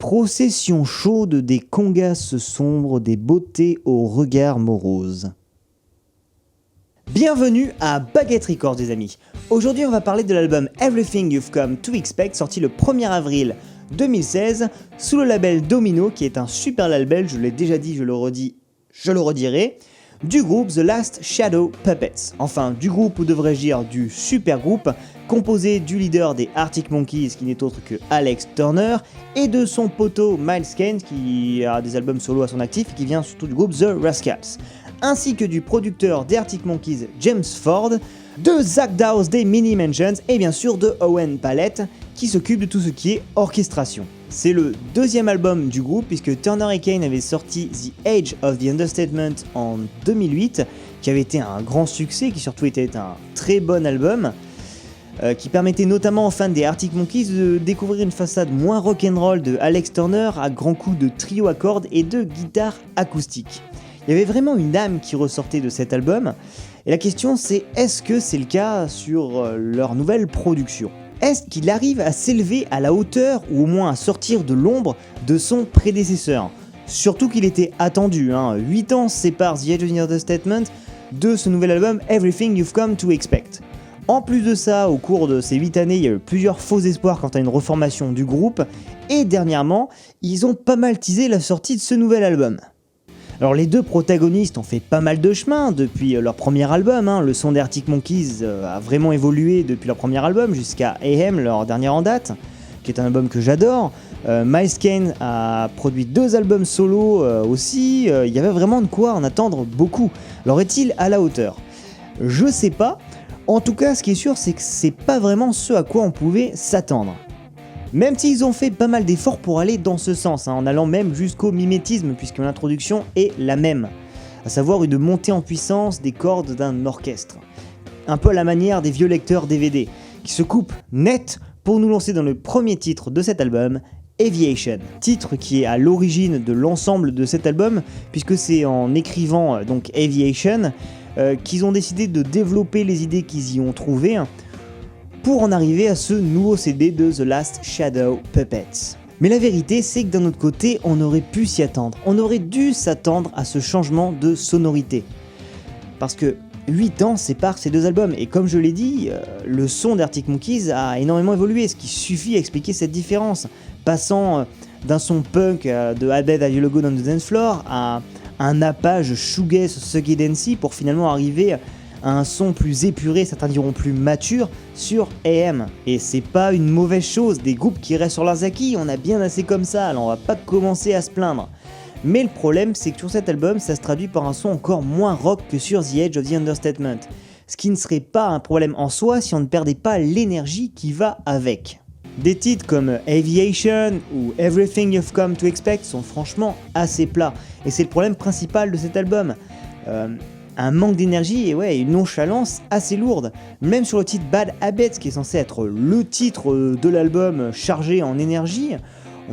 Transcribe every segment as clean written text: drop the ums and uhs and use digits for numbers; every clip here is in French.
Procession chaude des congas sombres, des beautés aux regards moroses. Bienvenue à Baguette Records les amis. Aujourd'hui on va parler de l'album Everything You've Come to Expect, sorti le 1er avril 2016 sous le label Domino, qui est un super label, je l'ai déjà dit, je le redis, je le redirai, du groupe The Last Shadow Puppets. Enfin, du groupe, ou devrais-je dire du super groupe, composé du leader des Arctic Monkeys, qui n'est autre que Alex Turner, et de son poteau Miles Kane, qui a des albums solo à son actif, et qui vient surtout du groupe The Rascals, ainsi que du producteur des Arctic Monkeys James Ford, de Zach Dowse des Mini Mansions, et bien sûr de Owen Pallett, qui s'occupe de tout ce qui est orchestration. C'est le deuxième album du groupe, puisque Turner et Kane avaient sorti The Age of the Understatement en 2008, qui avait été un grand succès, qui surtout était un très bon album, qui permettait notamment aux fans des Arctic Monkeys de découvrir une façade moins rock'n'roll de Alex Turner à grands coups de trio à cordes et de guitare acoustique. Il y avait vraiment une âme qui ressortait de cet album, et la question c'est, est-ce que c'est le cas sur leur nouvelle production ? Est-ce qu'il arrive à s'élever à la hauteur, ou au moins à sortir de l'ombre de son prédécesseur ? Surtout qu'il était attendu, 8 ans séparent The Age of the Understatement de ce nouvel album Everything You've Come to Expect. En plus de ça, au cours de ces 8 années, il y a eu plusieurs faux espoirs quant à une reformation du groupe, et dernièrement, ils ont pas mal teasé la sortie de ce nouvel album. Alors les deux protagonistes ont fait pas mal de chemin depuis leur premier album, le son des Arctic Monkeys a vraiment évolué depuis leur premier album jusqu'à AM, leur dernier en date, qui est un album que j'adore. Miles Kane a produit 2 albums solo aussi, il y avait vraiment de quoi en attendre beaucoup. Alors est-il à la hauteur ? Je sais pas, en tout cas ce qui est sûr c'est que c'est pas vraiment ce à quoi on pouvait s'attendre. Même s'ils ont fait pas mal d'efforts pour aller dans ce sens, en allant même jusqu'au mimétisme, puisque l'introduction est la même, à savoir une montée en puissance des cordes d'un orchestre. Un peu à la manière des vieux lecteurs DVD, qui se coupent net pour nous lancer dans le premier titre de cet album, Aviation. Titre qui est à l'origine de l'ensemble de cet album, puisque c'est en écrivant donc Aviation qu'ils ont décidé de développer les idées qu'ils y ont trouvées, pour en arriver à ce nouveau CD de The Last Shadow Puppets. Mais la vérité, c'est que d'un autre côté, on aurait pu s'y attendre. On aurait dû s'attendre à ce changement de sonorité. Parce que 8 ans séparent ces deux albums, et comme je l'ai dit, le son d'Arctic Monkeys a énormément évolué, ce qui suffit à expliquer cette différence. Passant d'un son punk de I Bet I Will Go Down the Dance Floor à un nappage shoegaze Sucky Dancy pour finalement arriver à un son plus épuré, certains diront plus mature, sur AM. Et c'est pas une mauvaise chose, des groupes qui restent sur leurs acquis, on a bien assez comme ça, alors on va pas commencer à se plaindre. Mais le problème, c'est que sur cet album, ça se traduit par un son encore moins rock que sur The Age of the Understatement. Ce qui ne serait pas un problème en soi si on ne perdait pas l'énergie qui va avec. Des titres comme Aviation ou Everything You've Come to Expect sont franchement assez plats, et c'est le problème principal de cet album. Un manque d'énergie et une nonchalance assez lourde. Même sur le titre Bad Habits, qui est censé être le titre de l'album chargé en énergie,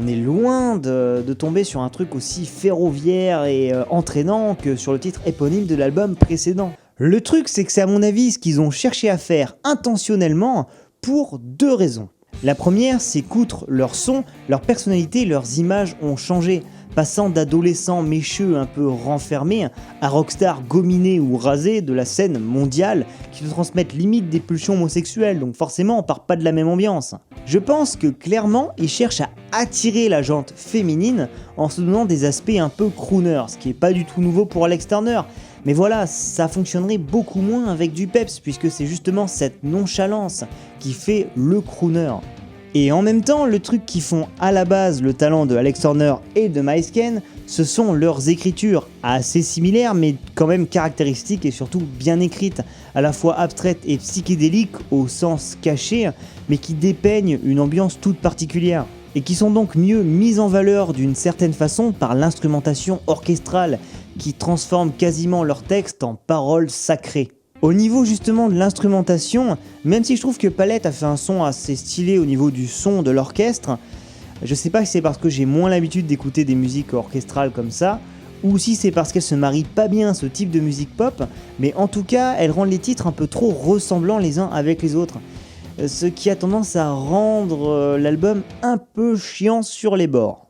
on est loin de tomber sur un truc aussi ferroviaire et entraînant que sur le titre éponyme de l'album précédent. Le truc, c'est que c'est à mon avis ce qu'ils ont cherché à faire intentionnellement pour 2 raisons. La première, c'est qu'outre leur son, leur personnalité, leurs images ont changé, passant d'adolescents mécheux un peu renfermés à rockstars gominés ou rasés de la scène mondiale qui te transmettent limite des pulsions homosexuelles, donc forcément on part pas de la même ambiance. Je pense que clairement ils cherchent à attirer la jante féminine en se donnant des aspects un peu crooner, ce qui est pas du tout nouveau pour Alex Turner. Mais voilà, ça fonctionnerait beaucoup moins avec du peps, puisque c'est justement cette nonchalance qui fait le crooner. Et en même temps, le truc qui font à la base le talent de Alex Turner et de Miles Kane, ce sont leurs écritures, assez similaires mais quand même caractéristiques et surtout bien écrites, à la fois abstraites et psychédéliques au sens caché, mais qui dépeignent une ambiance toute particulière, et qui sont donc mieux mises en valeur d'une certaine façon par l'instrumentation orchestrale, qui transforme quasiment leur texte en paroles sacrées. Au niveau justement de l'instrumentation, même si je trouve que Pallett a fait un son assez stylé au niveau du son de l'orchestre, je sais pas si c'est parce que j'ai moins l'habitude d'écouter des musiques orchestrales comme ça, ou si c'est parce qu'elles se marient pas bien à ce type de musique pop, mais en tout cas elles rendent les titres un peu trop ressemblants les uns avec les autres, ce qui a tendance à rendre l'album un peu chiant sur les bords.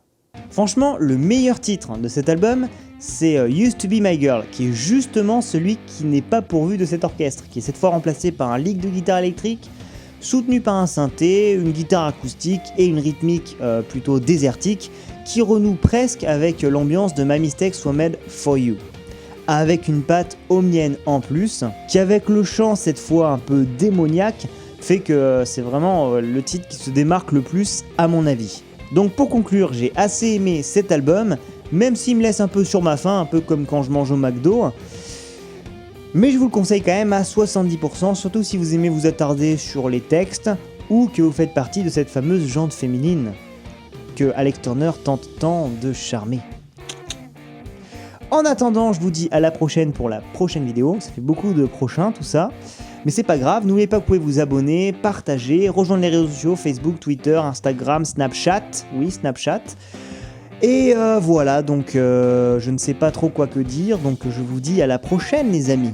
Franchement, le meilleur titre de cet album, c'est Used to Be My Girl, qui est justement celui qui n'est pas pourvu de cet orchestre, qui est cette fois remplacé par un lick de guitare électrique, soutenu par un synthé, une guitare acoustique et une rythmique plutôt désertique, qui renoue presque avec l'ambiance de My Mistakes Were Made For You. Avec une patte homienne en plus, qui avec le chant cette fois un peu démoniaque, fait que c'est vraiment le titre qui se démarque le plus à mon avis. Donc pour conclure, j'ai assez aimé cet album, même s'il me laisse un peu sur ma faim, un peu comme quand je mange au McDo. Mais je vous le conseille quand même à 70%, surtout si vous aimez vous attarder sur les textes, ou que vous faites partie de cette fameuse jante féminine que Alex Turner tente tant de charmer. En attendant, je vous dis à la prochaine pour la prochaine vidéo, ça fait beaucoup de prochains tout ça. Mais c'est pas grave, n'oubliez pas que vous pouvez vous abonner, partager, rejoindre les réseaux sociaux, Facebook, Twitter, Instagram, Snapchat, oui Snapchat. Et voilà, donc je ne sais pas trop quoi que dire, donc je vous dis à la prochaine les amis.